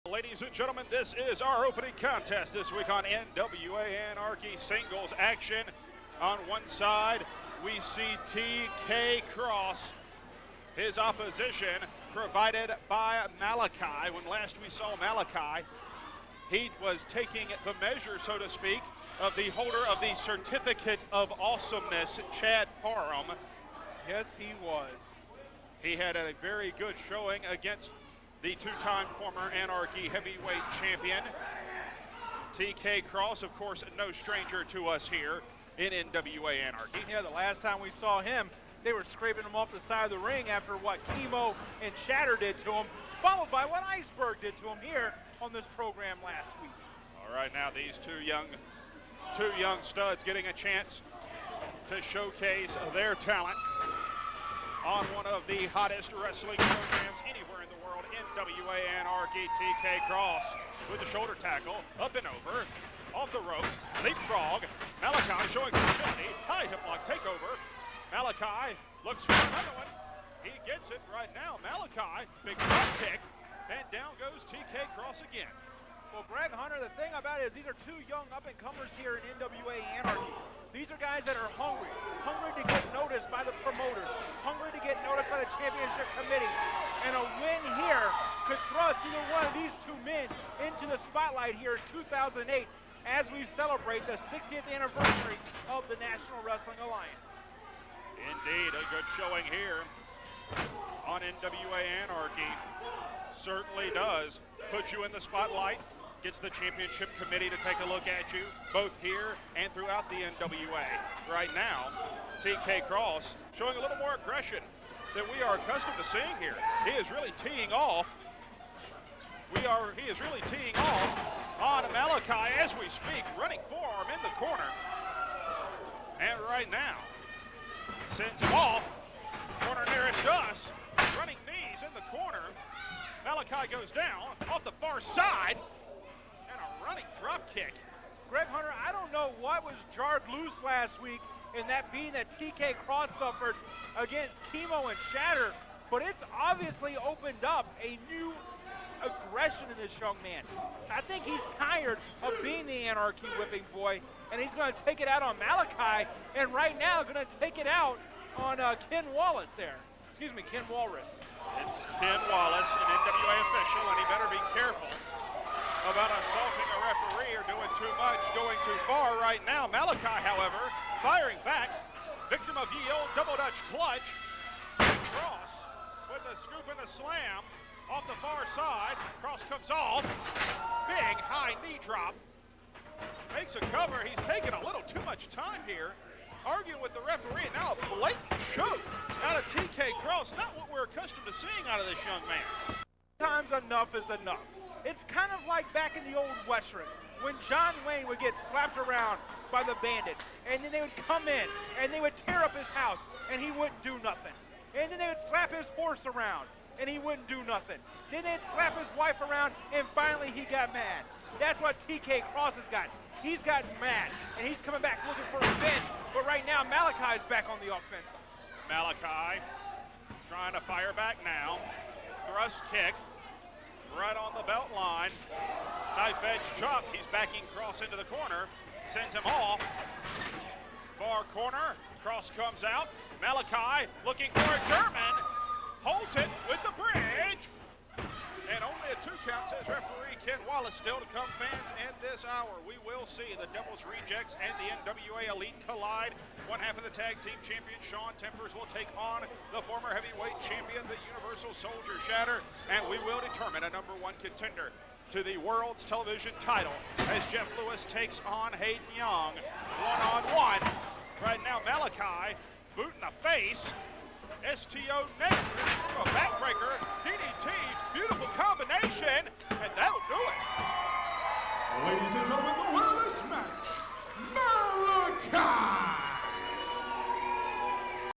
Ladies and gentlemen, this is our opening contest this week on NWA Anarchy singles action. On one side, we see TK Kross. His opposition provided by Malachi. When last we saw Malachi, he was taking the measure, so to speak, of the holder of the Certificate of Awesomeness, Chad Parham. Yes, he was. He had a very good showing against the two-time former Anarchy heavyweight champion. TK Kross, of course, no stranger to us here in NWA Anarchy. Yeah, the last time we saw him, they were scraping him off the side of the ring after what Chemo and Shatter did to him, followed by what Iceberg did to him here on this program last week. All right, now these two young studs getting a chance to showcase their talent on one of the hottest wrestling programs anywhere in the world, NWA Anarchy. TK Kross with the shoulder tackle, up and over, off the ropes, leapfrog. Malachi showing some agility, high hip lock takeover. Malachi looks for another one. He gets it right now. Malachi, big drop kick, and down goes TK Kross again. Well, Greg Hunter, the thing about it is these are two young up-and-comers here in NWA Anarchy. These are guys that are hungry to get noticed by the promoters, hungry to get noticed by the championship committee. And a win here could thrust either one of these two men into the spotlight here in 2008 as we celebrate the 60th anniversary of the National Wrestling Alliance. Indeed, a good showing here on NWA Anarchy. Certainly does put you in the spotlight. Gets the championship committee to take a look at you, both here and throughout the NWA. Right now, TK Kross showing a little more aggression than we are accustomed to seeing here. He is really teeing off. He is really teeing off on Malachi as we speak, running forearm in the corner. And right now, sends him off. Corner nearest us, running knees in the corner. Malachi goes down off the far side. Running drop kick. Greg Hunter, I don't know what was jarred loose last week in that beating that TK Kross suffered against Chemo and Shatter, but it's obviously opened up a new aggression in this young man. I think he's tired of being the Anarchy whipping boy, and he's going to take it out on Malachi, and right now going to take it out on Ken Wallace there. Excuse me, Ken Walrus. It's Ken Wallace, an NWA official, and he better be careful about assaulting a referee or doing too much, going too far right now. Malachi, however, firing back, victim of ye old double Dutch clutch. Kross with the scoop and the slam off the far side. Kross comes off, big high knee drop, makes a cover. He's taking a little too much time here, arguing with the referee. Now a blatant choke out of TK Kross. Not what we're accustomed to seeing out of this young man. Sometimes enough is enough. It's kind of like back in the old Western when John Wayne would get slapped around by the bandit, and then they would come in and they would tear up his house and he wouldn't do nothing. And then they would slap his horse around and he wouldn't do nothing. Then they'd slap his wife around and finally he got mad. That's what TK Kross has got. He's gotten mad and he's coming back looking for revenge, but right now Malachi's back on the offensive. Malachi trying to fire back now. Thrust kick. Right on the belt line. Knife edge chop. He's backing Kross into the corner. Sends him off. Far corner. Kross comes out. Malachi looking for a German. Holds it with the bridge. And only a 2 count, says referee Ken Wallace. Still to come, fans, at this hour. We will see the Devil's Rejects and the NWA Elite collide. One half of the tag team champion, Sean Tempers, will take on the former heavyweight champion, the Universal Soldier Shatter. And we will determine a #1 contender to the world's television title as Jeff Lewis takes on Hayden Young. One-on-one. Right now, Malachi, boot in the face. STO Nate, a backbreaker, DDT, beautiful